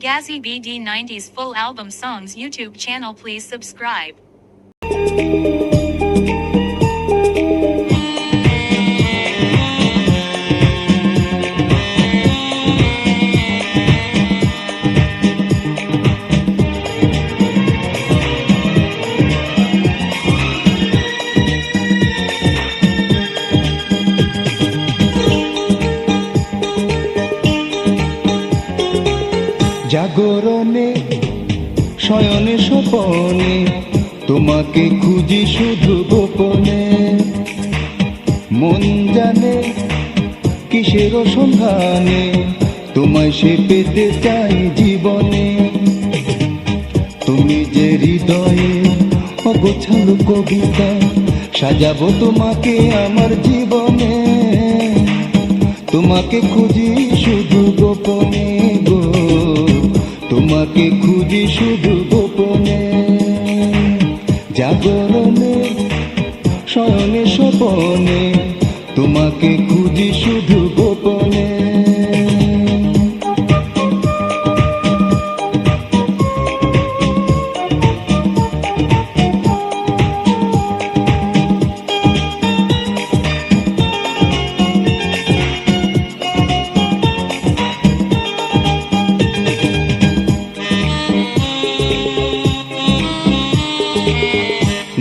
Gazzy BD90's full album songs YouTube channel. Please subscribe. জাগরণে শয়নে স্বপনে তোমাকে খুঁজি শুধু গোপনে, মন জানে কিসের সন্ধানে তোমায় সে পেতে চাই জীবনে। তুমি যে হৃদয়ে অগোছালো কবিতা সাজাবো তোমাকে আমার জীবনে, তোমাকে খুঁজি শুধু গোপনে গো, তোমাকে খুঁজি শুধু গোপনে। জাগরণে শয়নে স্বপনে তোমাকে খুঁজি শুধু গোপনে।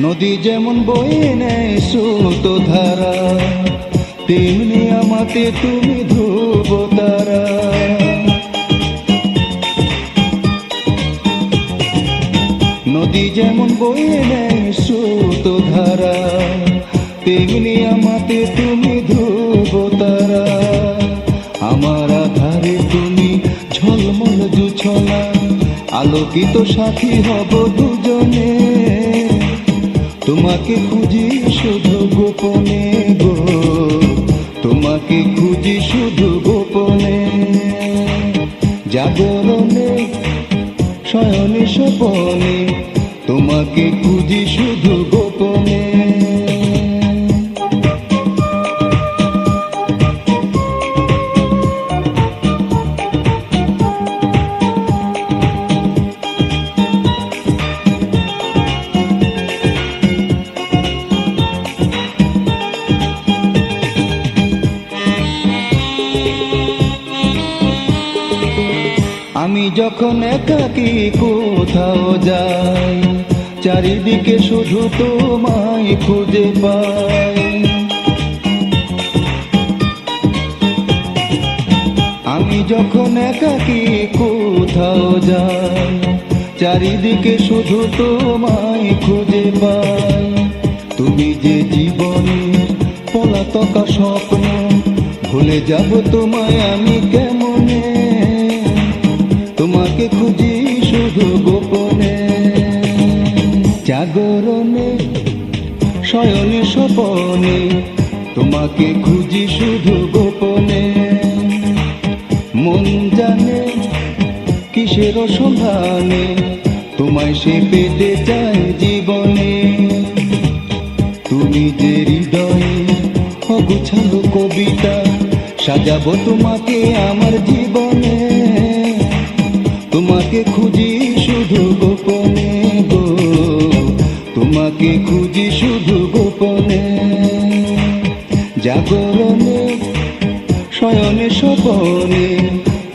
নদী যেমন বয়ে নেয় স্রোত ধারা, তেমনি আমাতে তুমি ধ্রুব তারা। নদী যেমন বয়ে নেয় স্রোত ধারা, তেমনি আমাতে তুমি ধ্রুব তারা। আমার আধারে তুমি ঝলমল জুছনা, আলোকিত সাথী হব দুজনে, তোমাকে খুঁজি শুধু গোপনে গো, তোমাকে খুঁজি শুধু গোপনে। জাগরণে শয়নে স্বপনে তোমাকে খুঁজি শুধু গোপনে। আমি যখন একাকী কোথাও যাই, চারিদিকে শুধু তোমায় খুঁজে পাই। আমি যখন একাকী কোথাও যাই, চারিদিকে শুধু তোমায় খুঁজে পাই। তুমি যে জীবনে পলাতকা স্বপ্ন, ভুলে যাব তোমায় আমি কেমনে, তোমাকে খুঁজি শুধু গোপনে। জাগরণে শয়নে স্বপনে তোমাকে খুঁজি শুধু গোপনে, মন জানে কিসের সন্ধানে তোমায় সে পেতে চায় জীবনে। তুমি যে হৃদয়ে অগোছালো কবিতা সাজাবো তোমাকে আমার জীবনে, তোমাকে খুঁজি শুধু গোপনে গো, তোমাকে খুঁজি শুধু গোপনে। জাগরণে শয়নে স্বপনে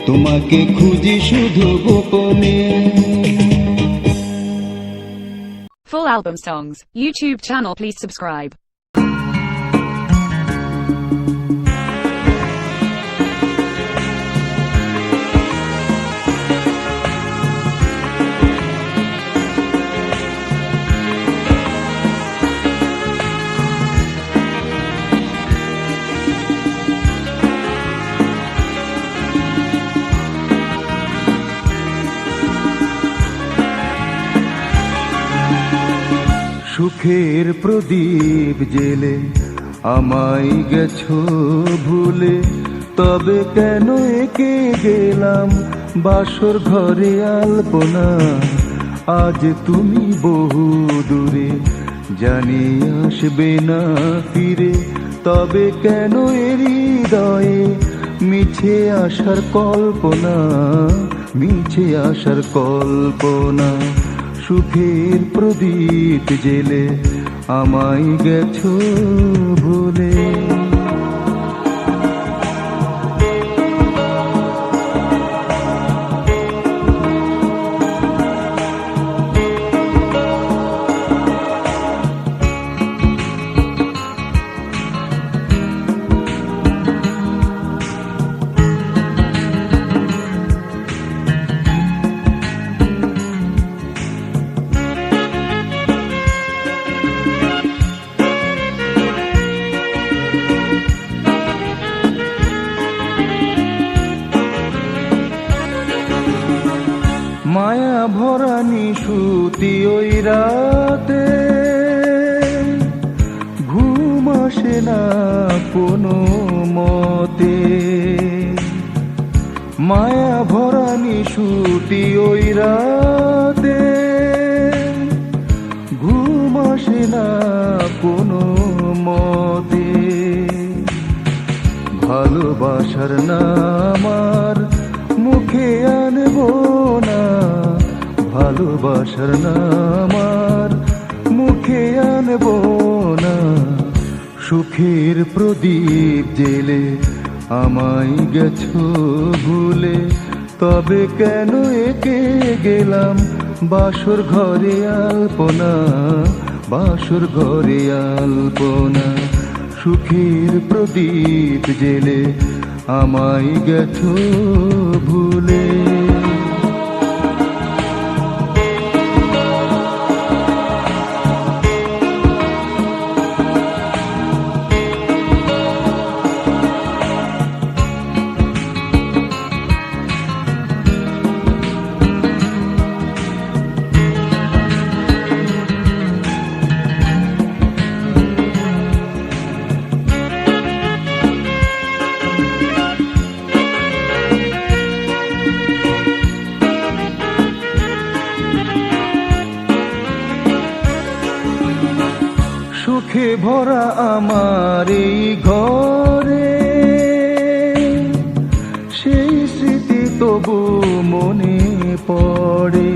তোমাকে খুঁজি শুধু গোপনে। Full album songs YouTube channel. Please subscribe. সুখের প্রদীপ জেলে আমায় গেছো ভুলে, তবে কেন এঁকে গেলাম বাসর ঘরে আলপনা। আজ তুমি বহু দূরে, জানি আসবে না ফিরে, তবে কেন এ হৃদয়ে মিছে আশার কল্পনা। মিছে আশার কল্পনা। সুখের প্রদীপ জেলে আমায় গেছো ভুলে। মায়া ভরা নিশুতি ওই রাতে ঘুম আসে না কোনো মতে। মায়া ভরা নিশুতি ওই রাতে ঘুম আসে না কোনো মতে। ভালোবাসার নাম আর মুখে আনবো না, ভালোবাসার নাম আর মুখে আনবো না। সুখের প্রদীপ জেলে আমায় গেছো ভুলে। তবে কেন একে গেলাম বাসর ঘরে আলপনা, বাসর ঘরে আলপনা। সুখের প্রদীপ জেলে আমায় গেছো ভুলে। সুখে ভরা আমার এই ঘরে সেই স্মৃতি তবু মনে পড়ে।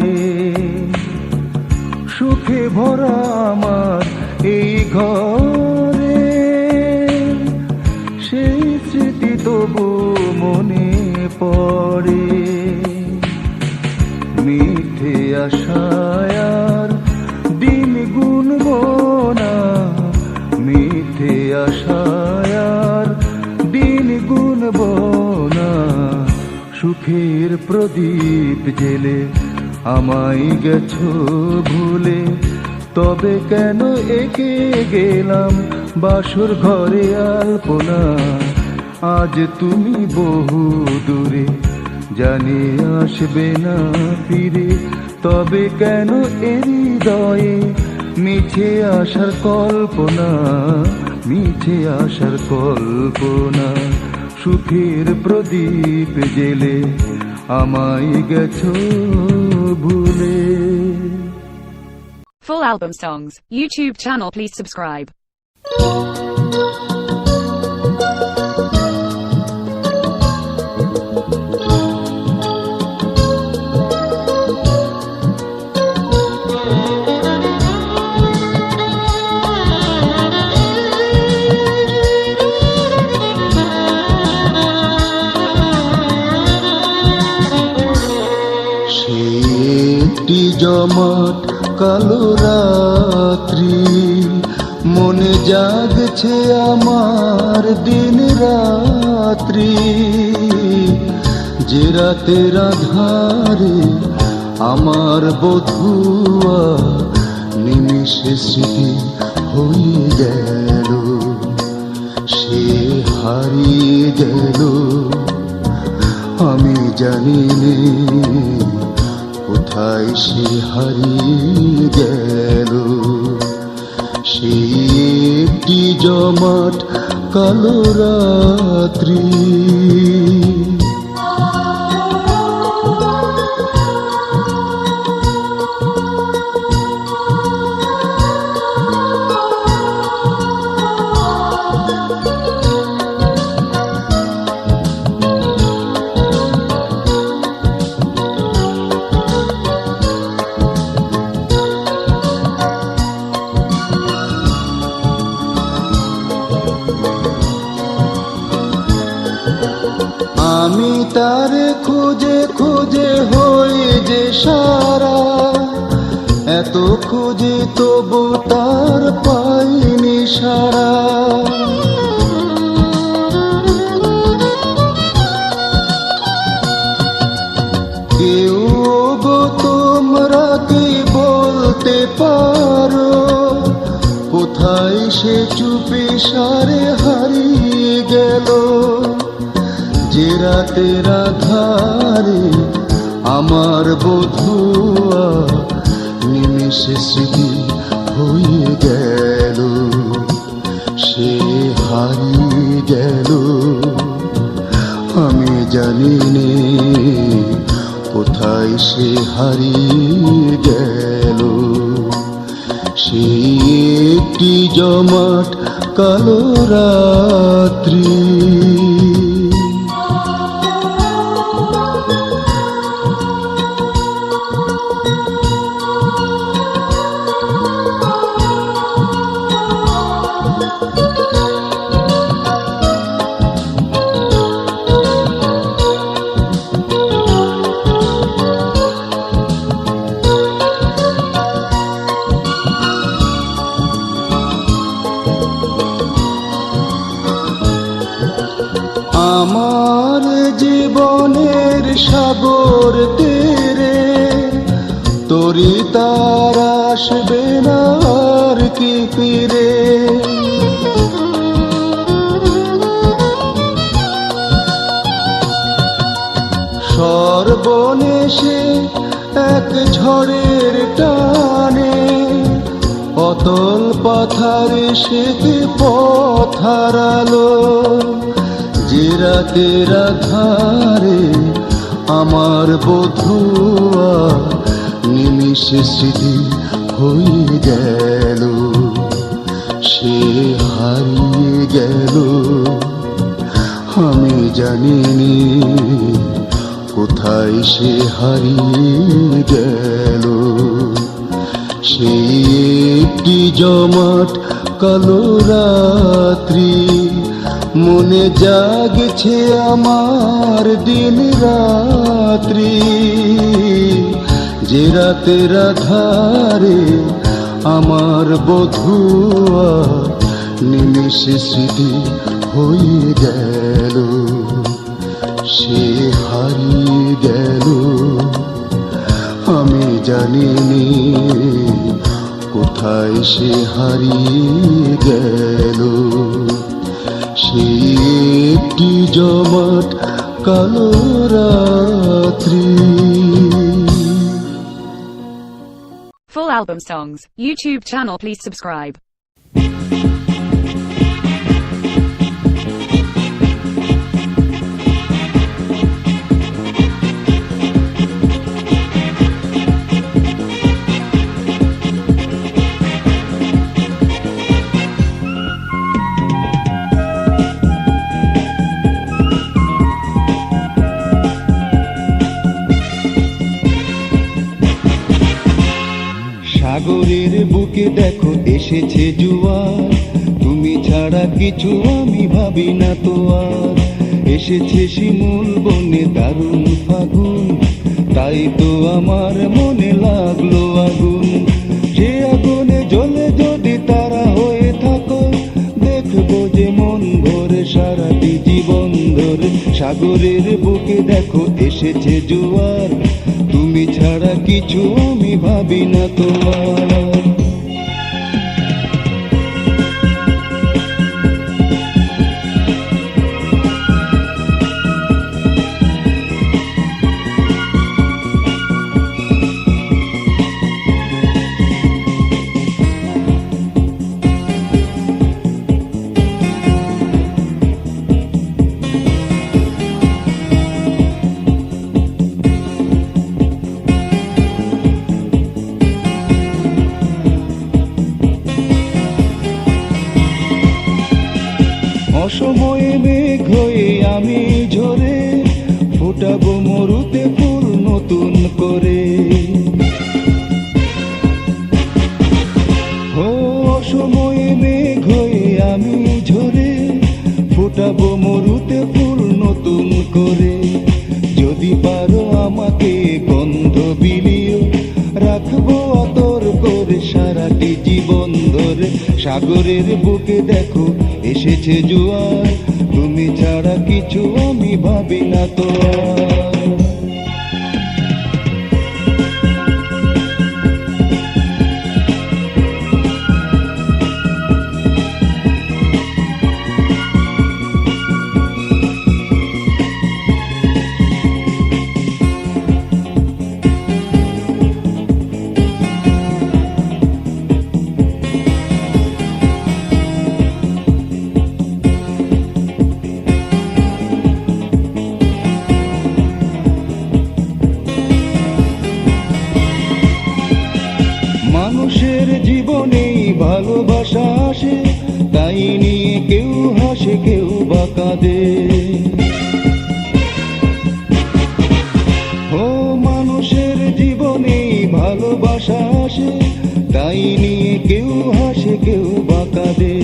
সুখে ভরা আমার এই ঘরে সেই স্মৃতি তবু মনে পড়ে। মিথ্যে আশায় আর দিন গুনবো না, মিথ্যে আশায় আর দিন গুনবো না। সুখের প্রদীপ জেলে আমায় গেছো ভুলে। তবে কেন একে গেলাম বাসর ঘরে আলপনা। আজ তুমি বহু দূরে, জানি আসবে না ফিরে। তবে কেন এ হৃদয়ে মিছে আশার কল্পনা, মিছে আশার কল্পনা। সুখের প্রদীপ জেলে আমায় গেছো ভুলে। Full album songs, YouTube channel, please subscribe. একটি জমাট কালো রাত্রি মনে জাগছে আমার দিন রাত্রি। যে রাতের আধারে আমার বধুয়া নিমিষে স্মৃতি হয়ে গেল, সে হারিয়ে গেল। আমি জানি নে কোথায় সে হারিয়ে গেল। সেই একটি জমাট কালো রাত্রি। সারা, এত খুঁজে তবু তার পাইনি সারা। কেউ গো তোমরা কি বলতে পারো, কোথায় সে চুপি সারে হারিয়ে গেল? যে রাতের আধারে আমার বধুয়া নিমেষে স্মৃতি হয়ে গেল, সে হারিয়ে গেল। আমি জানি নে কোথায় সে হারিয়ে গেল। সেই একটি জমাট কালো রাত্রি, আমার জীবনের সাগর তীরে তরি তার আসবে না আর কি ফিরে। সর্বনেশে এক ঝড়ের টানে অতল পাথারে সে পথ হারালো। যে রাতের আধারে আমার বধুয়া নিমিষে স্মৃতি হয়ে গেল, সে হারিয়ে গেল। আমি জানিনি কোথায় সে হারিয়ে গেল। সেই একটি জমাট কালো রাত্রি মনে জাগছে আমার দিন রাত্রি। যে রাতের আধারে আমার বধুয়া নিমেষে স্মৃতি হয়ে গেল, সে হারিয়ে গেল। আমি জানিনি কোথায় সে হারিয়ে গেল। সেই একটি জমাট কালো রাত্রি। Full album songs, YouTube channel, please subscribe. সাগরের বুকে দেখো এসেছে জোয়ার, তুমি ছাড়া কিছু আমি ভাবি না তো আর। এসেছে শিমুল বনে দারুণ ফাগুন, তাই তো আমার মনে লাগলো আগুন। সে আগুনে জ্বলে যদি তারা হয়ে থাকো, দেখবো যে মন ভরে সারাটি জীবন ধরে। সাগরের বুকে দেখো এসেছে জোয়ার, তুমি ছাড়া কিছু আমি ভাবি না তোমার। অসময়ে মেঘ হয়ে আমি ঝরে ফোটাবো মরুতে ফুল নতুন করে। অসময়ে মেঘ হয়ে আমি ঝরে ফোটাবো মরুতে ফুল নতুন করে। যদি পারো আমাকে গন্ধ বিলি জীবন ধরে সাগরের বুকে দেখো এসেছে জোয়ার, তুমি ছাড়া কিছু আমি ভাবি না তো আর। মানুষের জীবনেই ভালোবাসা আসে, তাই নিয়ে কেউ হাসে কেউ বা কাঁদে। ও মানুষের জীবনেই ভালোবাসা আসে, তাই নিয়ে কেউ হাসে কেউ বা কাঁদে।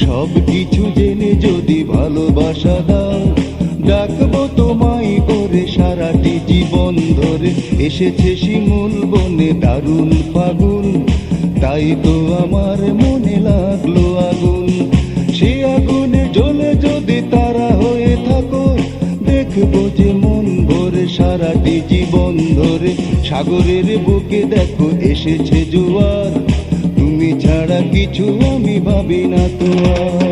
সব কিছু জেনে যদি ভালোবাসা দাও, ডাকবো তোমায় করে সারাটি জীবন ধরে। এসেছে শিমুল বনে দারুণ ফাগুন, তাই তো আমার মনে লাগলো আগুন। সে আগুনে জ্বলে যদি তারা হয়ে থাকো, দেখবো যে মন ভরে সারাটি জীবন ধরে। সাগরের বুকে দেখো এসেছে জোয়ার, তুমি ছাড়া কিছু আমি ভাবি না তো আর।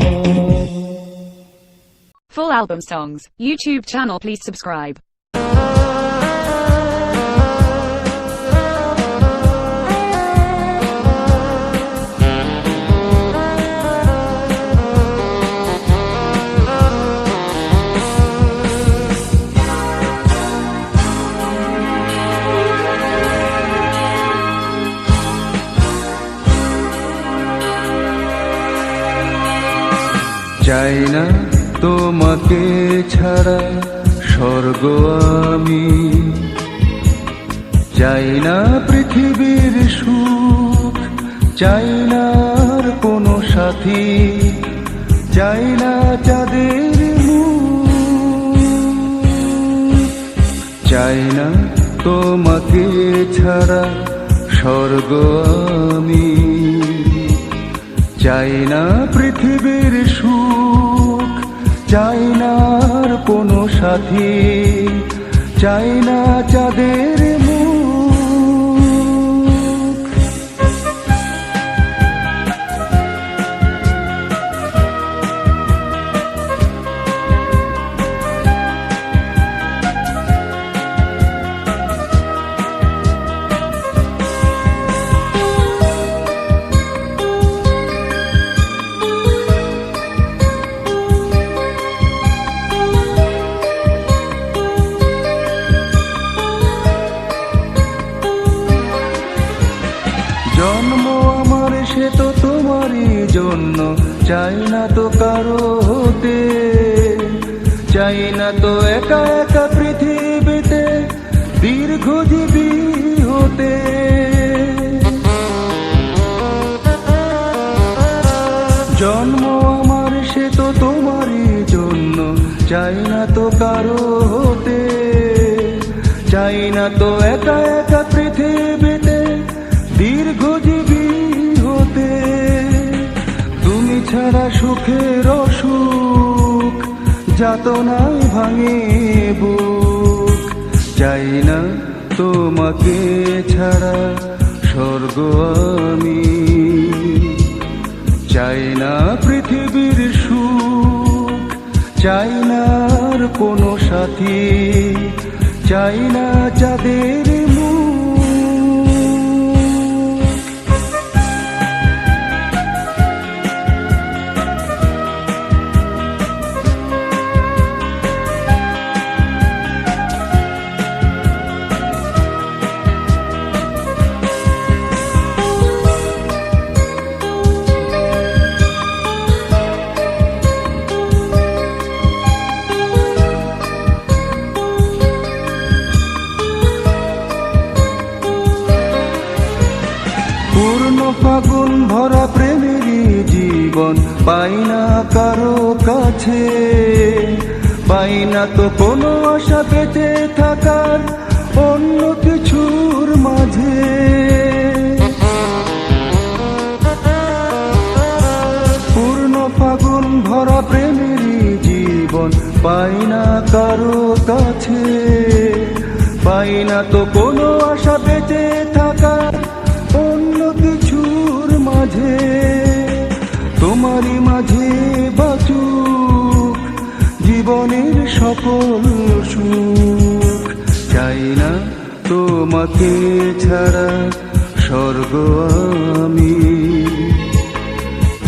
Full album songs, YouTube channel please subscribe. চাই না তোমাকে ছাড়া স্বর্গ আমি, চাই না পৃথিবীর সুখ, চাই না আর কোনো সাথী, চাই না চাঁদের মুখ। চাই না তোমাকে ছাড়া স্বর্গ আমি, চাই না পৃথিবীর সুখ, চাই না আর কোনো সাথী, চাই না চাঁদের মুখ। জন্ম আমার সে তো তোমারই জন্য, চাই না তো কারো হতে, চাই না তো একা একা পৃথিবীতে দীর্ঘজীবী হতে। জন্ম আমার সে তো তোমারই জন্য, চাই না তো কারো হতে, চাই না তো একা একা পৃথিবীতে দীর্ঘজীবী হতে। তুমি ছাড়া সুখের অসুখ, যাতনায় ভাঙে বুক। চাই না তোমাকে ছাড়া স্বর্গ আমি, চাই না পৃথিবীর সুখ, চাই না আর কোনো সাথী, চাই না চাঁদের মুখ। ফাগুন ভরা প্রেমেরই জীবন, পাই না কারো কাছে, পাই না তো কোনো আশা পেতে থাকার অন্য কিছুর মাঝে। পাই না কারো কাছে, পাই না তো কোনো আশা বেঁচে থাকা অন্য কিছুর মাঝে। তোমারই মাঝে বাঁচুক জীবনের সকল সুখ, চাই না তোমাকে ছাড়া স্বর্গ আমি,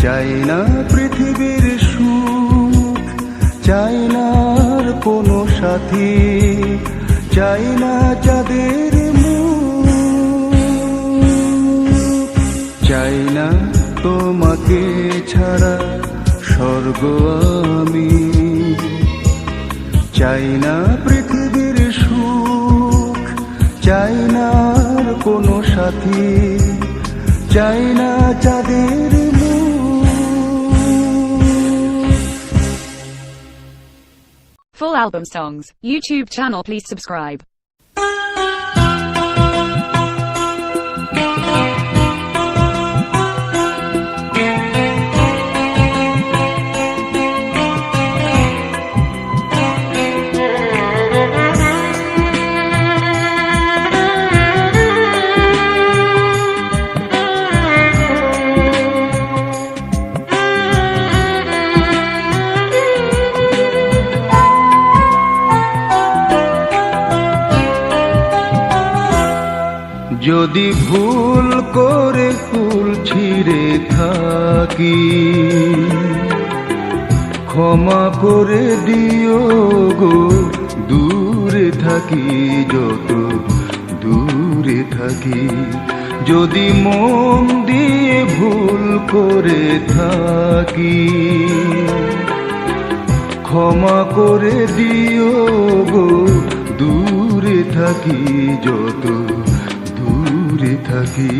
চাই না পৃথিবীর সুখ, চাই না আর কোনো সাথী, চাই না যাদের মুখ, চাই না তোমাকে ছাড়া স্বর্গ আমি, চাই না পৃথিবীর সুখ, চাই না আর কোনো সাথী, চাই না যাদের Full album songs, YouTube channel, please subscribe. যদি ভুল করে ফুল ছিঁড়ে থাকি, ক্ষমা করে দিও গো, দূরে থাকি যত দূরে থাকি। যদি মন দিয়ে ভুল করে থাকি, ক্ষমা করে দিও গো, দূরে থাকি যত দূরে থাকি।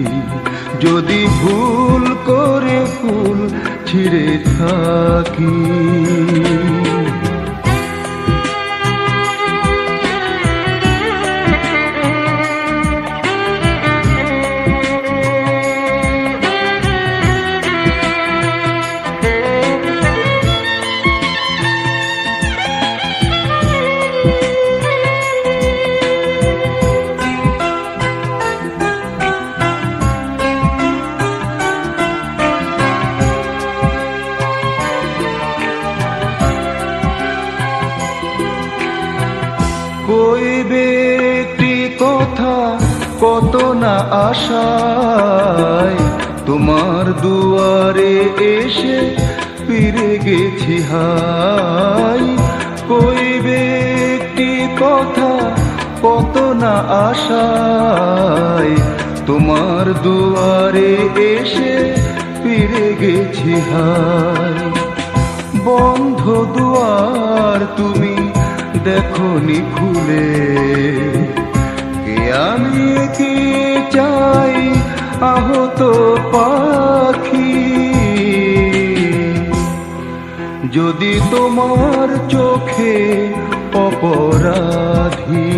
যদি ভুল করে ফুল ছিঁড়ে থাকি, কইবে একটি কথা কত না আশায়, তোমার দুয়ারে এসে ফিরে গেছি হাই। কইবে একটি কথা কত না আশায়, তোমার দুয়ারে এসে ফিরে গেছি হাই। বন্ধ দুয়ার তুমি দেখনি খুলে, কে আমি কি চাই আহত পাখি। যদি তোমার চোখে অপরাধী,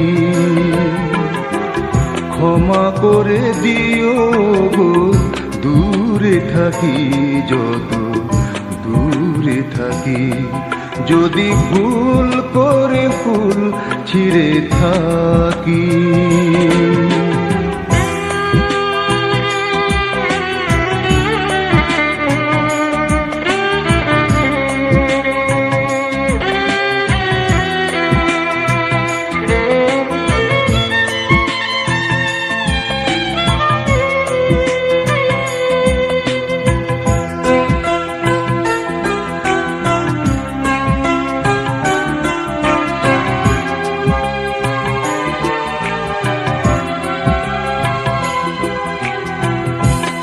ক্ষমা করে দিও গো, দূরে থাকি যত দূরে থাকি। যদি ভুল করে ফুল ছিঁড়ে থাকি,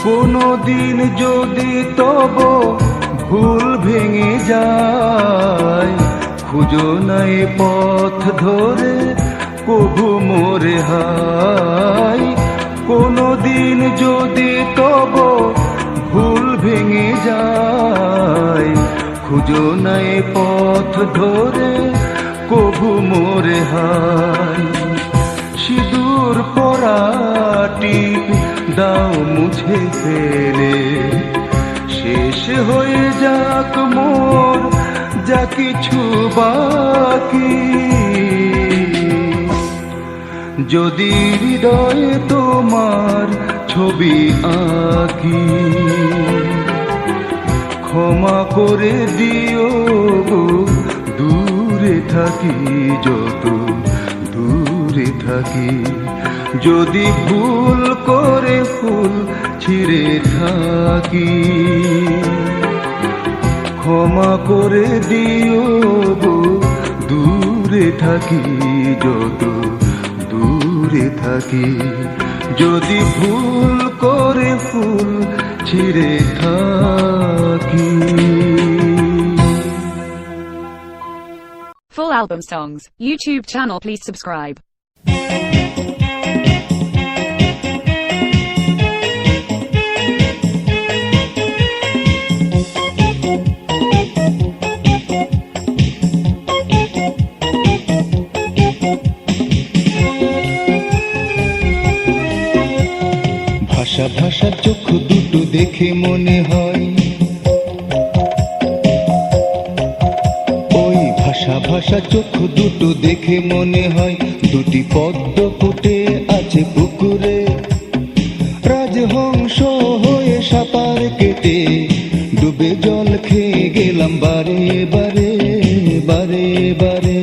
কোনদিন যদি তব ভুল ভেঙে যায়, খুঁজো নাই পথ ধরে কভু মোরে হাই। কোনদিন যদি তব ভুল ভেঙে যায়, খুঁজো নাই পথ ধরে কভু মোরে হাই। সিঁদুর পরাটি দাও মুছে ফেলে, শেষ হয়ে যাক মোর যা কিছু বাকি। যদি হৃদয়ে তোমার ছবি আঁকি, ক্ষমা করে দিও গো, দূরে থাকি যত দূরে থাকি। যদি ভুল করে ফুল ছিঁড়ে থাকি, ক্ষমা করে দিও গো, দূরে থাকি যত দূরে থাকি। যদি ভুল করে ফুল ছিঁড়ে থাকি। Full album songs, YouTube channel, please subscribe. ভাষা ভাষা চক্ষু দুটো দেখে মনে হয়, ওই ভাষা ভাষা চক্ষু দুটো দেখে মনে হয়, দুটি পদ্ম ফুটে আছে পুকুরে। রাজহংস হয়ে সাঁতার কেটে ডুবে জল খেয়ে গেলাম বারে বারে বারে বারে।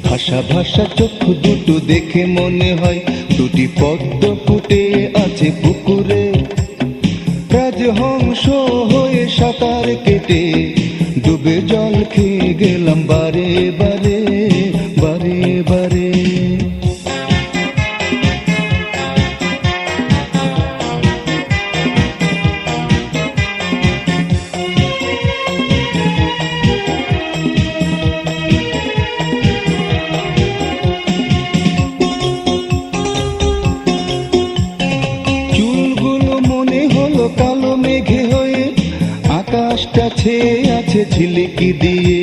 ভাষা ভাষা চক্ষু দুটো দেখে মনে হয়, দুটি পদ্ম ফুটে আছে পুকুরে। রাজহংস হয়ে সাঁতার কেটে ডুবে জল খেয়ে গেলাম বারে বারে বারে বারে। কালো মেঘে হয়ে আকাশটা ছেয়ে আছে ঝিলিকি দিয়ে।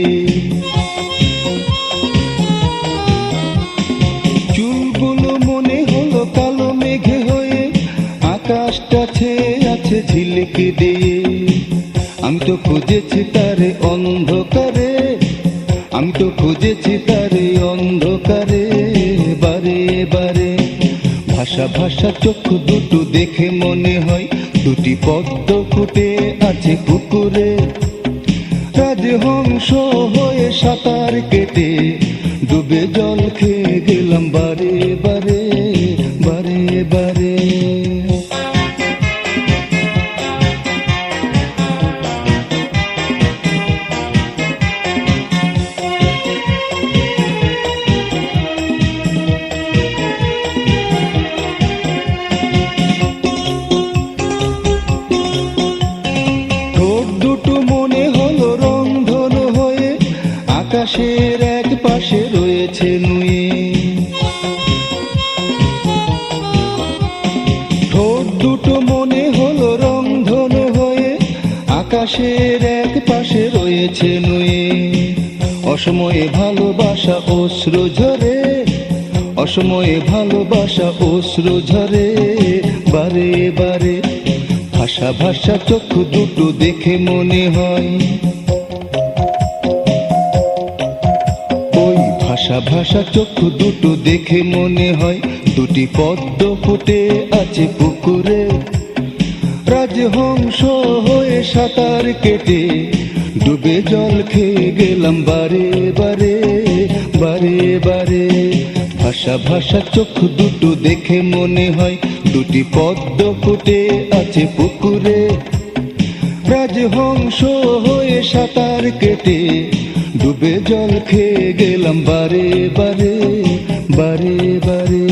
চুলগুলো মনে হলো কালো মেঘে হয়ে আকাশটা ছেয়ে আছে ঝিলিকি দিয়ে। আমি তো খুঁজেছি তারে অন্ধকারে, আমি তো খুঁজেছি তারে অন্ধকারে বারে বারে। ভাষা ভাষা চক্ষু দুটো দেখে মনে হয়, দুটি পদ্ম ফুটে আছে পুকুরে। রাজহংস হয়ে সাঁতার কেটে ডুবে জল খেয়ে গেলাম বারে বারে বারে বারে। আকাশের এক পাশে রয়েছে নুয়ে, ঠোঁট দুটো মনে হলো রংধনু হয়ে আকাশের এক পাশে রয়েছে নুয়ে। অসময়ে ভালোবাসা অশ্রু ঝরে, অসময়ে ভালোবাসা অশ্রু ঝরে বারে বারে। ভাষা ভাষা চক্ষু দুটো দেখে মনে হয়, ভাষা ভাষা চক্ষু দুটো দেখে মনে হয়, দুটি পদ্ম ফুটে আছে পুকুরে। রাজহংস হয়ে সাঁতার কেটে ডুবে জল খেয়ে গেলাম বারে বারে বারে বারে। ভাষা ভাষা চক্ষু দুটো দেখে মনে হয়, দুটি পদ্ম ফুটে আছে পুকুরে। রাজহংস হয়ে সাঁতার কেটে ডুবে জল খেয়ে গেলাম বারে বারে বারে বারে।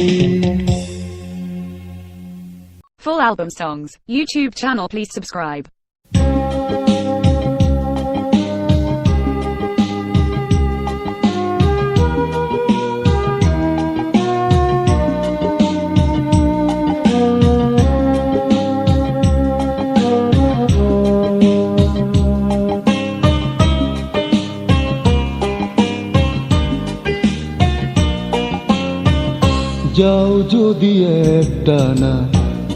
Full album songs, YouTube channel, please subscribe. যাও যদি একটানা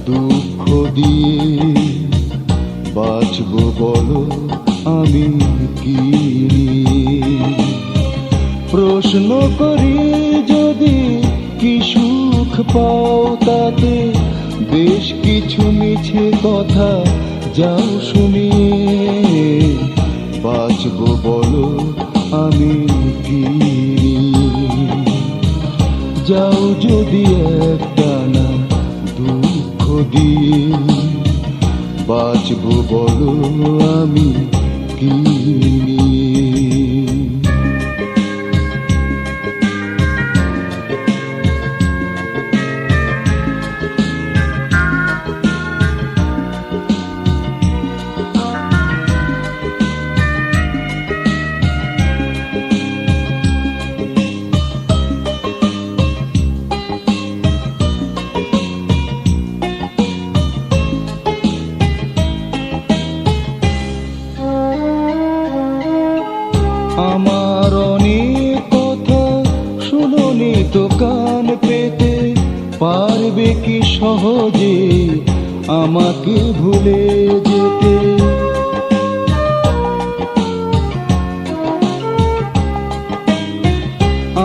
দুঃখ দিয়ে, বাঁচবো বলো আমি কি নিয়ে। প্রশ্ন করি যদি কি সুখ পাও তাতে, বেশ কিছু মিছে কথা যাও শুনিয়ে, বাঁচবো বলো আমি কি? যাও যদি একটানা দুঃখ দিয়ে, বাঁচবো বলো আমি কি? আমার অনেক কথা শুনোনি তো কান পেতে, পারবে কি সহজে আমাকে ভুলে যেতে?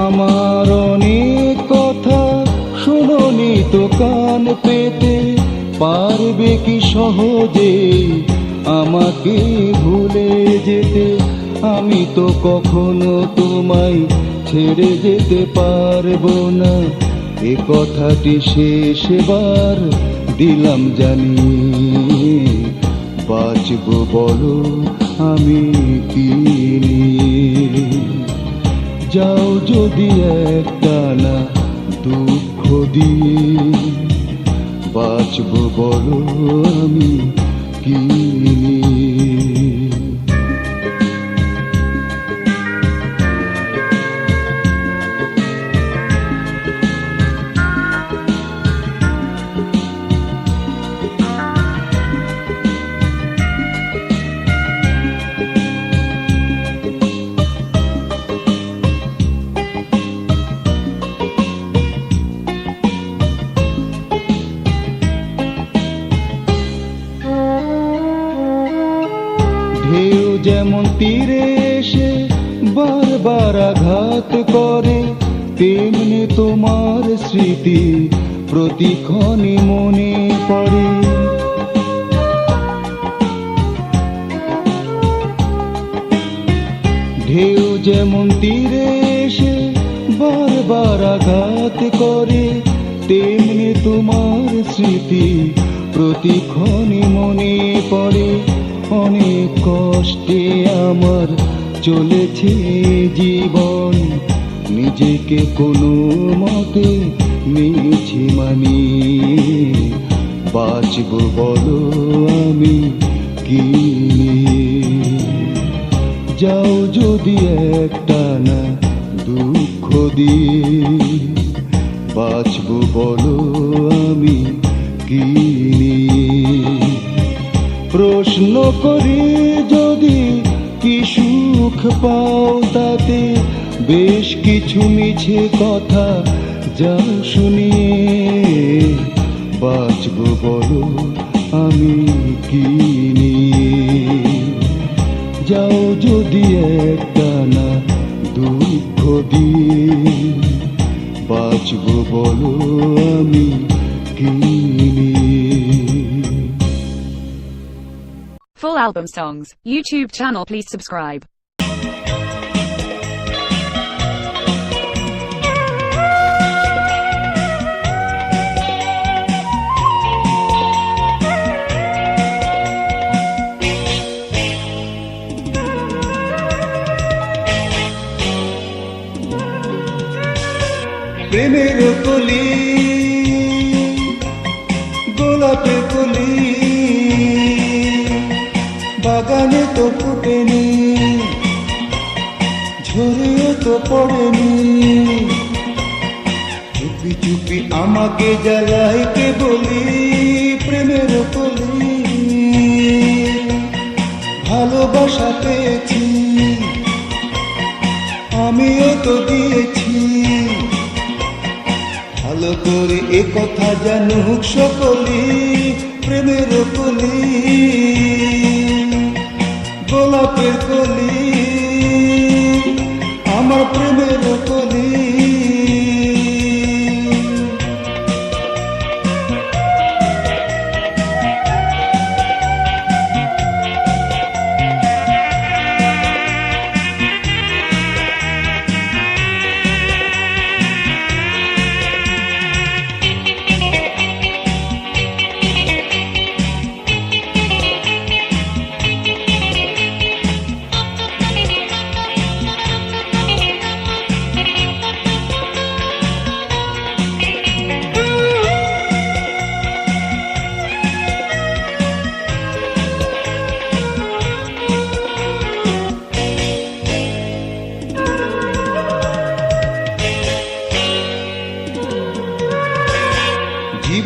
আমার অনেক কথা শুনোনি তো কান পেতে, পারবে কি সহজে আমাকে ভুলে যেতে? আমি তো কখনো তোমায় ছেড়ে যেতে পারবো না, এ কথাটি শেষবার দিলাম জানি। বাঁচবো বলো আমি কি? যাও যদি একটানা দুঃখ দিয়ে, বাঁচবো বলো আমি কি? ঢেউ যেমন তীরে এসে বারবার আঘাত করে, তেমনি তোমার স্মৃতি প্রতিক্ষণে মনে পড়ে। ঢেউ যেমন তীরে এসে বারবার আঘাত করে, তেমনি তোমার স্মৃতি প্রতিক্ষণে মনে পড়ে। অনেক কষ্টে আমার চলেছে জীবন, নিজেকে কোনো মতে নিয়েছি মানি। বাঁচবো বলো আমি কি? যাও যদি একটানা দুঃখ দিয়ে, বাঁচবো বলো আমি কি? প্রশ্ন করি যদি কি সুখ পাও তাতে, বেশ কিছু মিছে কথা যাও শুনিয়ে, বাঁচবো বলো আমি কি? যাও যদি একটানা দুঃখ দিয়ে, বাঁচবো বলো আমি কি? Full album songs, YouTube channel please subscribe. প্রেমের কলি গোলাপের কলি, বাগানে তো ফুটেনি, ঝরেও তো পড়েনি। চুপি চুপি আমাকে জ্বালাই কে বলি, প্রেমের কলি ভালোবাসা পেয়েছি, আমিও তো দিয়েছি। ভালো করে এ কথা জানুক সকলি, প্রেমের কলি গোলাপের কলি, আমার প্রেমের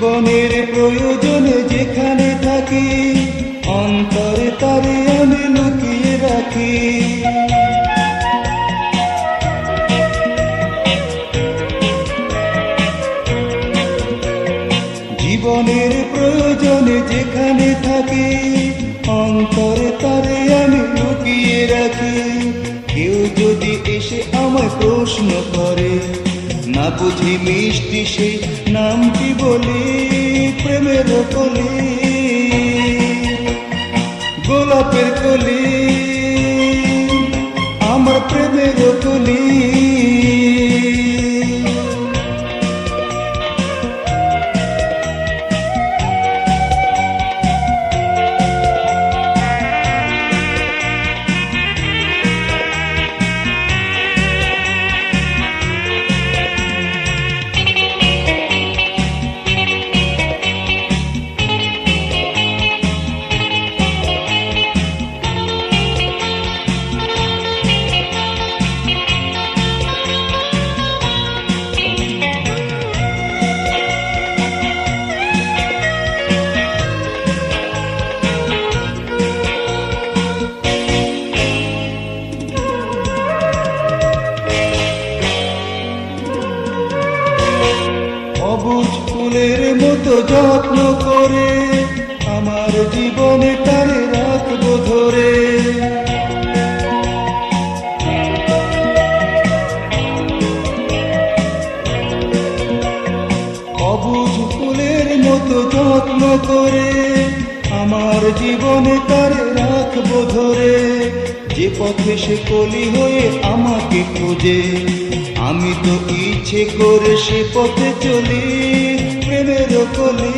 জীবনের প্রয়োজনে যেখানে থাকি, অন্তরে তারে আমি লুকিয়ে রাখি। জীবনের প্রয়োজনে যেখানে থাকি, অন্তরে তারে আমি লুকিয়ে রাখি। কেউ যদি এসে আমায় প্রশ্ন করে, না বুঝি মিষ্টি সেই নামটি বলি, প্রেমের কলি, গোলাপের কলি, আমার প্রেমের কলি। সবুজ ফুলের মতো যত্ন করে আমার জীবনে তারে রাখবো ধরে। সবুজ ফুলের মতো যত্ন করে আমার জীবনে তারে রাখবো ধরে। যে পথে সে কলি হয়ে আমাকে খোঁজে, আমি তো ইচ্ছে করে সে পথে চলি, প্রেমের কলি,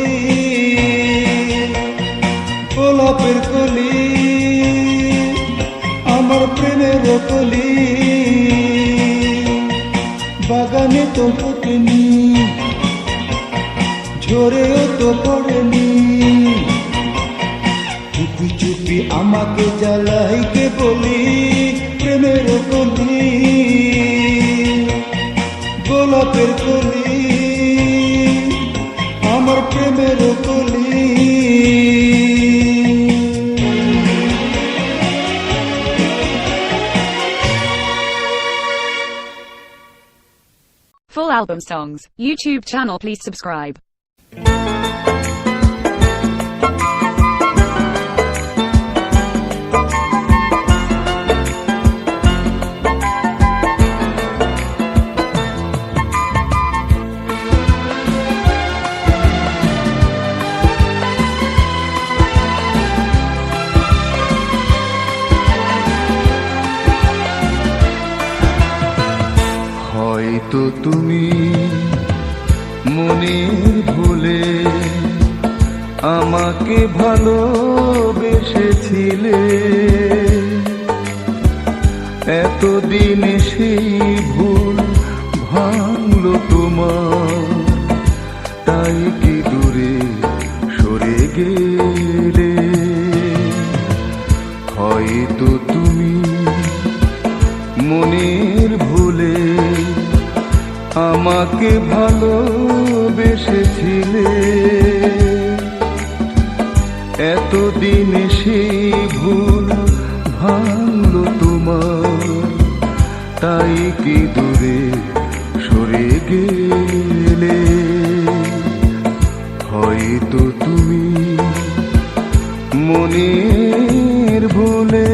গোলাপের কলি, আমার প্রেমের কলি। বাগানে তো ফোটেনি, ঝরেও তো পড়েনি, চুপি চুপি আমাকে জ্বালাইতে বলি, প্রেমের কলি, গোলাপের কলি, আমার প্রেমের কলি। Full album songs, YouTube channel, please subscribe. হয়তো তুমি মনের ভুলে আমাকে ভালোবেসেছিলে, এতদিন সেই ভুল ভাঙলো তোমার, তাই কি দূরে সরে গেলে। হয়তো তুমি মনের ভুলে আমাকে ভালোবেসেছিলে, এতদিন সেই ভুল ভাঙলো তোমার, তাই কি দূরে সরে গেলে। হয়তো তুমি মনের ভুলে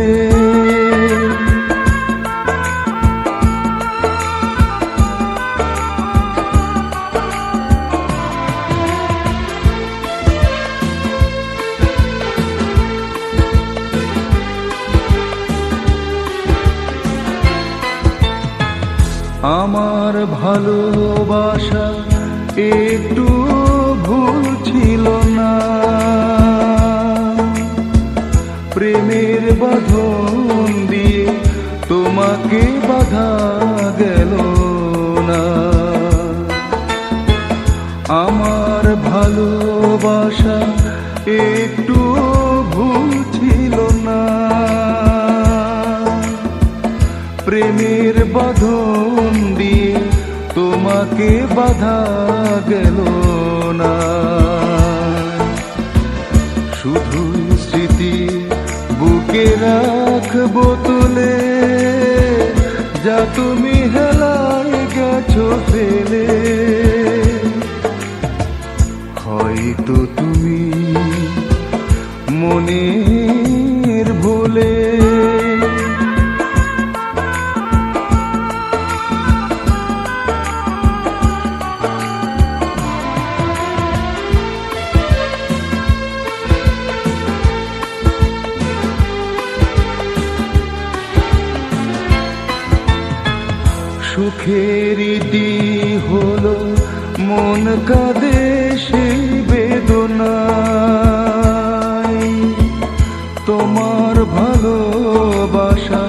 আমার ভালোবাসা একটু ভুল ছিল না, প্রেমের বাঁধন দিয়ে তোমাকে বাঁধা গেল না। আমার ভালোবাসা একটু ভুল ছিল না, প্রেমের বাঁধন দিয়ে তোমাকে ফাঁকে বাধা গেল না, শুধু স্মৃতি বুকে রাখবো তুলে, যা তুমি হেলায় গেছো ফেলে। হয়তো তুমি মনের ভুলে সুখের রীতি হলো মন কাঁদে সেই বেদনায়। তোমার ভালোবাসা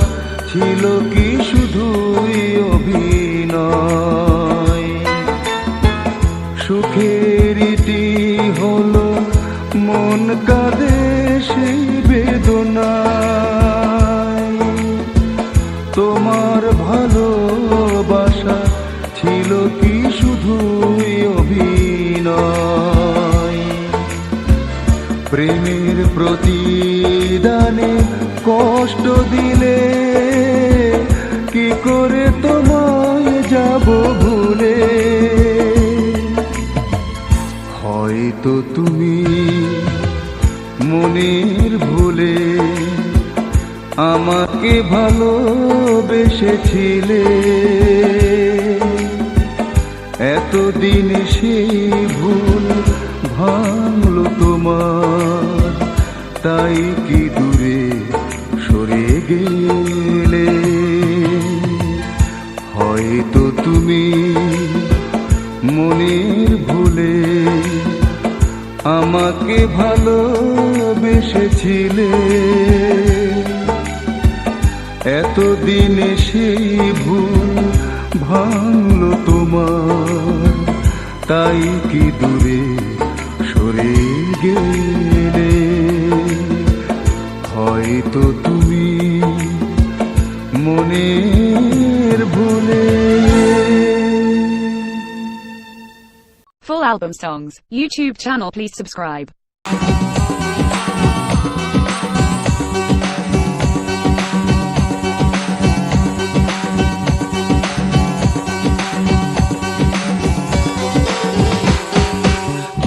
ছিল কি শুধুই অভিনয়? সুখের রীতি হলো মন কাঁদে সেই বেদনায়। তোমার ভালোবাসা ছিল কি শুধুই অভিনয়? প্রেমের প্রতিদানে কষ্ট দিলে কি করে তোমায় যাব ভুলে? হয়তো তুমি মনের ভুলে আমাকে ভালোবেসেছিলে, এতদিন সেই ভুল ভাঙলো তোমার, তাই কি দূরে সরে গেলে? হয়তো তুমি মনের ভুলে আমাকে ভালোবেসেছিলে, এতদিনে সেই ভুল ভাঙলো তোমার, তাই কি দূরে সরে গেলে? হয়তো তুমি মনের ভুলে। Full album songs, YouTube channel, please subscribe.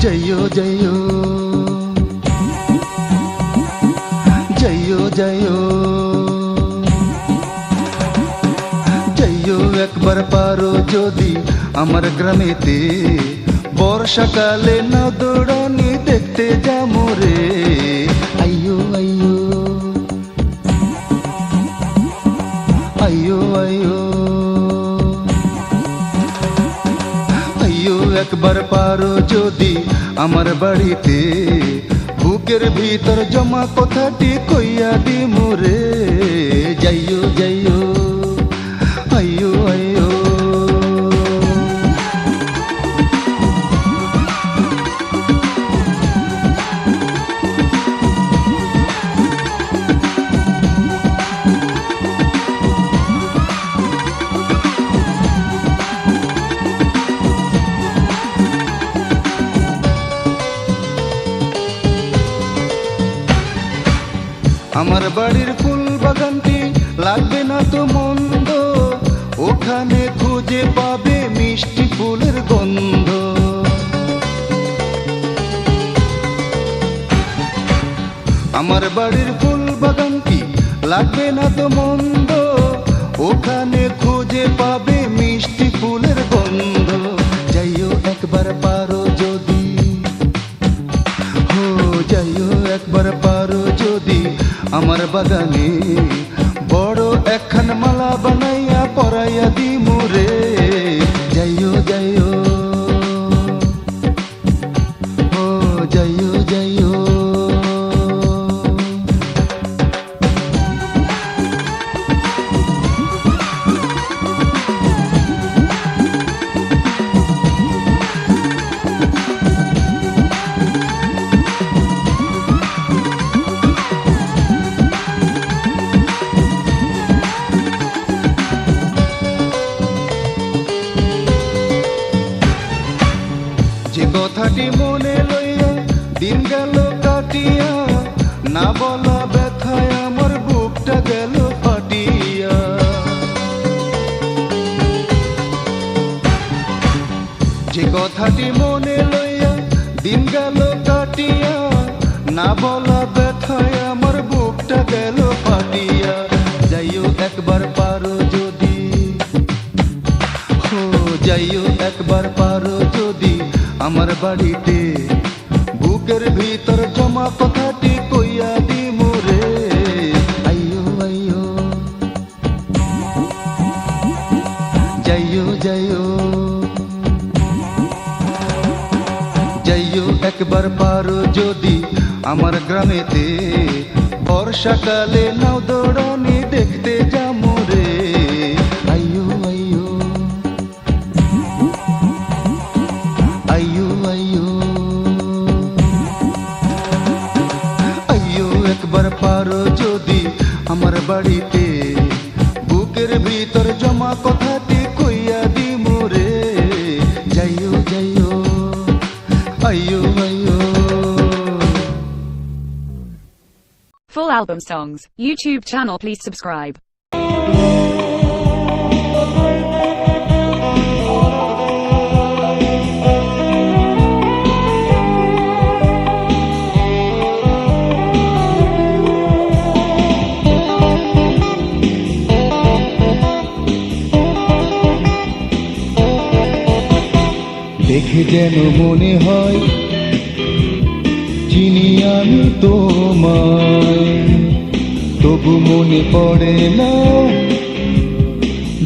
जयो जयो जयो जयो जयो একবার পারো যদি আমার গ্রামেতে, বর্ষাকালে না দৌড়ানি দেখতে যামো রে। আইয়ো আইয়ো আইয়ো আইয়ো আইয়ো একবার পারো যদি আমার বাড়িতে, বুকের ভিতর জমা কথাটি কইয়া দিমু রে। যাইও যাইও আইয়ো আইয়ো আমার বাড়ির ফুল বাগানটি লাগবে না তো মন্দ, ওখানে খুঁজে পাবে মিষ্টি ফুলের গন্ধ। আমার বাড়ির ফুল বাগানটি লাগবে না তো মন্দ, ওখানে খুঁজে পাবে মিষ্টি ফুলের গন্ধ। যাইও একবার পারো যদি, যাইও একবার পারো যদি আমার বাগানে, বড় একখান মালা বানাইয়া পরাইয়া দিমু রে। যাইও যাইও যাইও যাইও কথাটি মনে লইয়া দিন গেল কাটিয়া, না বলা ব্যথায় আমার বুকটা গেল ফাটিয়া। যে কথাটি মনে লইয়া দিন গেল কাটিয়া, না বলা ব্যথায় আমার বুকটা গেল ফাটিয়া। যাইও একবার পারো যদি, যাইও একবার পারো যদি আমার বাড়িতে, বুকের ভিতর জমা কথাটি কইয়া দিমু রে। আইয়ো আইয়ো, যাইও যাইও, যাইও একবার পারো যদি আমার গ্রামেতে, বর্ষাকালে নাও দৌড়ানি দেখতে যামু রে। আইয়ো আইয়ো, আইয়ো আইয়ো, আইয়ো একবার পারো যদি আমার বাড়িতে, বুকের ভিতর জমা কথাটি কইয়া দিমু রে। যাইও যাইও, আইয়ো আইয়ো। Full album songs, YouTube channel, please subscribe. দেখে যেন মনে হয় চিনি আমি তোমায়, তবু মনে পড়ে না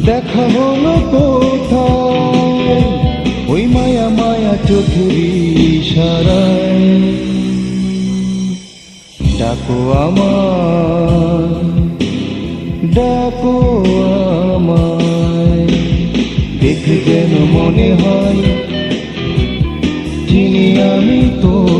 দেখা হলো কোথায়। ওই মায়া মায়া চোখের ইশারায় ডাকো আমায়, ডাকো আমায়। দেখে যেন মনে হয় চিনি আমি তোমায়।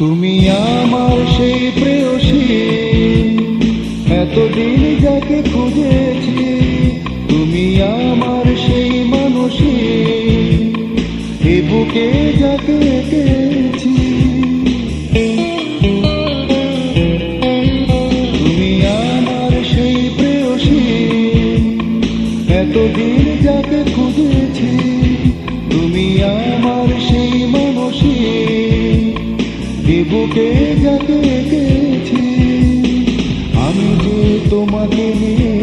তুমি আমার সেই প্রেয়সী, এতদিন যাকে খুঁজেছি। তুমি আমার সেই মানুষী, এ বুকে যাকে এঁকেছি। তুমি আমার সেই প্রেয়সী, এতদিন যাকে খুঁজেছি। তুমি আমার সেই মানুষী, এ বুকে যাকে এঁকেছি। আমি যে তোমাকে নিয়ে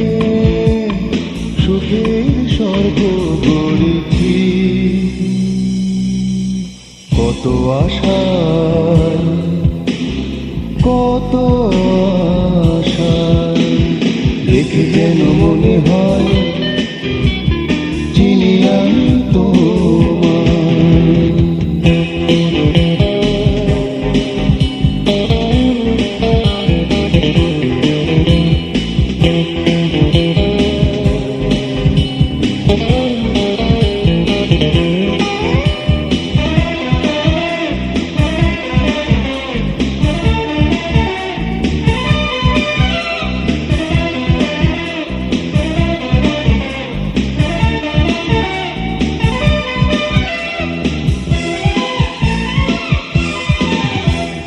সুখের স্বর্গ গড়েছি। কত আশায়, কত আশায়, দেখে যেন মনে হয় চিনি আমি তোমায়।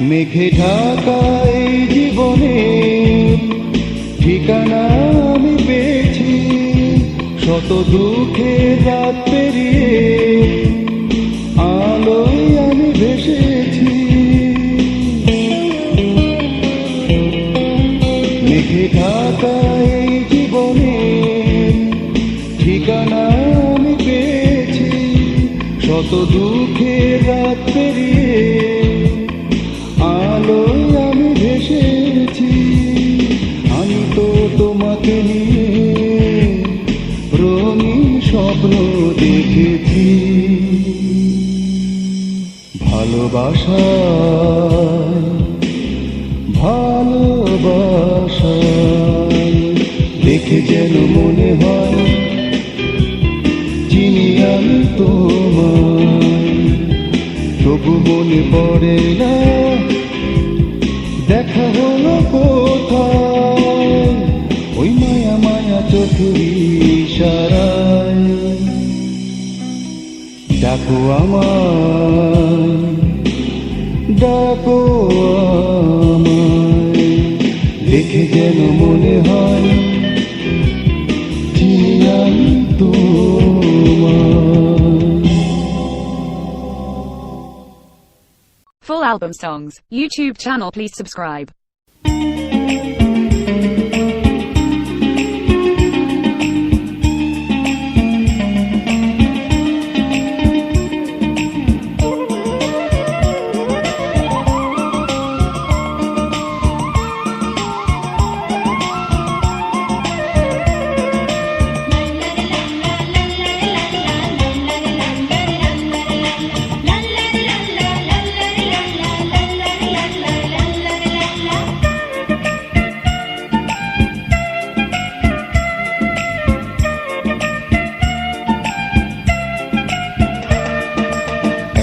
মেঘে ঢাকা এই জীবনে ঠিকানা আমি পেয়েছি। শত দুঃখে রাত পেরিয়ে আলোয় আমি ভেসেছি। মেঘে ঢাকা এই জীবনে ঠিকানা আমি পেয়েছি। শত দুঃখে রাত পেরিয়ে আলোয় আমি ভেসেছি। আমি তো তোমাকে নিয়ে রঙিন স্বপ্ন দেখেছি ভালোবাসা ভালোবাসা দেখে যেন মনে হয় চিনি আমি তোমায়, তবু মনে পড়ে না দেখা হলো কোথায় ওই মায়া মায়া চোখের ইশারায়। ডাকো আমায়, ডাকো আমায়, দেখে যেন মনে হয় চিনি আমি তোমায়। Full album songs, YouTube channel, please subscribe.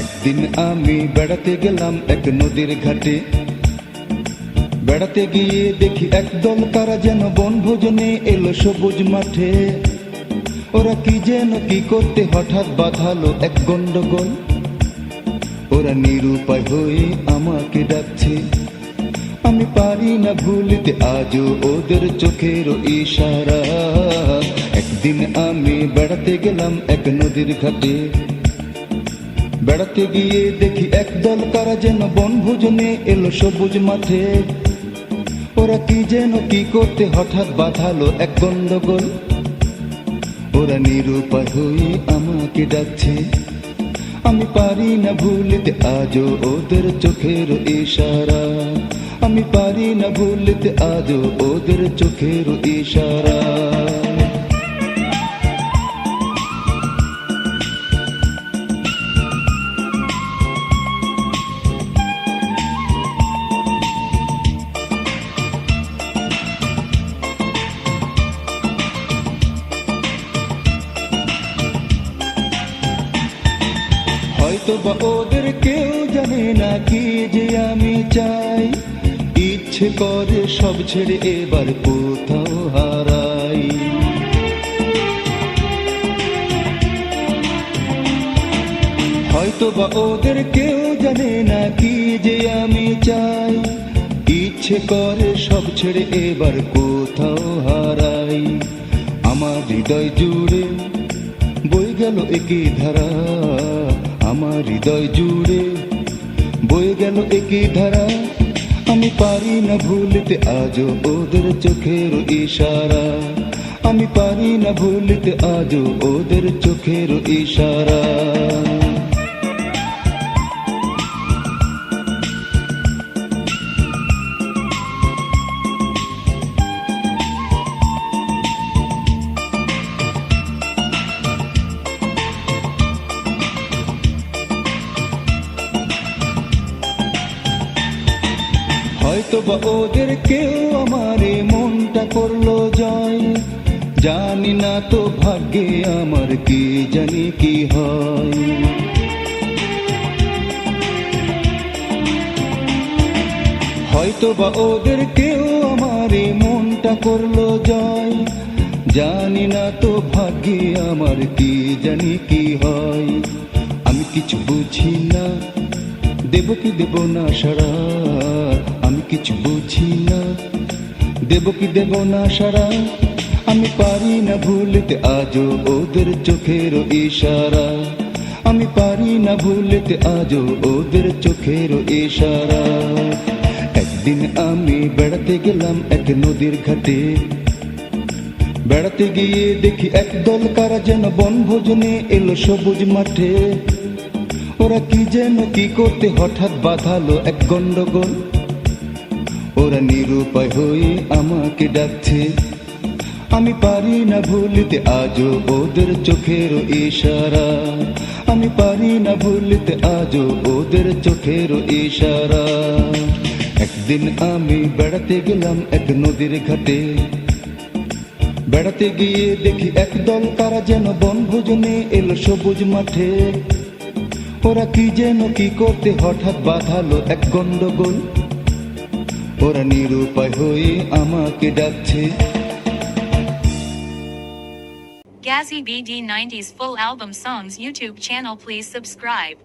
একদিন আমি বেড়াতে গেলাম এক নদীর ঘাটে, বেড়াতে গিয়ে দেখি একদল তারা যেন বনভোজনে এলো সবুজ মাঠে। ওরা কি যেন কি করতে হঠাৎ বাঁধালো এক গন্ডগোল, ওরা নিরুপায় হয়ে আমাকে ডাকছে, আমি পারি না ভুলতে আজও ওদের চোখের ইশারা। একদিন আমি বেড়াতে গেলাম এক নদীর ঘাটে, বেড়াতে গিয়ে দেখি একদল তারা যেন বনভোজনে এলো সবুজ মাঠে। ওরা কি যেন কি করতে হঠাৎ বাঁধালো এক গন্ডগোল, ওরা নিরুপায় হয়ে আমাকে ডাকছে, আমি পারি না ভুলতে আজও ওদের চোখের ইশারা। আমি পারি না ভুলতে আজও ওদের চোখের ইশারা। হয়তো বা ওদের কেউ জানে না কি যে আমি চাই, ইচ্ছে করে সব ছেড়ে এবার কোথাও হারাই। হয়তো বা ওদের কেউ জানে না কি যে আমি চাই, ইচ্ছে করে সব ছেড়ে এবার কোথাও হারাই। আমার হৃদয় জুড়ে বয়ে গেল একই ধারা, আমার হৃদয় জুড়ে বয়ে গেল একই ধারা। আমি পারি না ভুলতে আজও ওদের চোখের ইশারা, আমি পারি না ভুলতে আজও ওদের চোখের ইশারা। হয়তো বা ওদের কেউ আমারে মনটা করলো জয়, জানি না তো ভাগ্যে আমার কি জানি কি হয়। হয়তো বা ওদের কেউ আমারে মনটা করলো জয়, জানি না তো ভাগ্যে আমার কি জানি কি হয়। আমি কিছু বুঝি না দেব কি দেব না সারা, আমি কিছু বুঝি না দেব কি দেব না সারা। আমি পারি না ভুলতে আজও ওদের চোখের ইশারা, আমি পারি না ভুলতে আজও ওদের চোখের ইশারা। একদিন আমি বেড়াতে গেলাম এক নদীর ঘাটে, বেড়াতে গিয়ে দেখি একদল কারা যেন বনভোজনে এলো সবুজ মাঠে। ওরা কি যেন কি করতে হঠাৎ বাঁধালো এক গন্ডগোল, ওরা নিরুপায় হয়ে আমাকে ডাকছে, আমি পারি না ভুলিতে আজও ওদের চোখের ইশারা, আমি পারি না ভুলিতে আজও ওদের চোখের ইশারা। একদিন আমি বেড়াতে গেলাম এক নদীর ঘাটে, বেড়াতে গিয়ে দেখি একদল তারা যেন বনভোজনে এলো সবুজ মাঠে। ওরা কি যেন কি করতে হঠাৎ বাঁধালো এক গন্ডগোল, ওরা নিরুপায় হয়ে আমাকে ডাকছে। Gazzy BD 90s full album songs YouTube channel, please subscribe.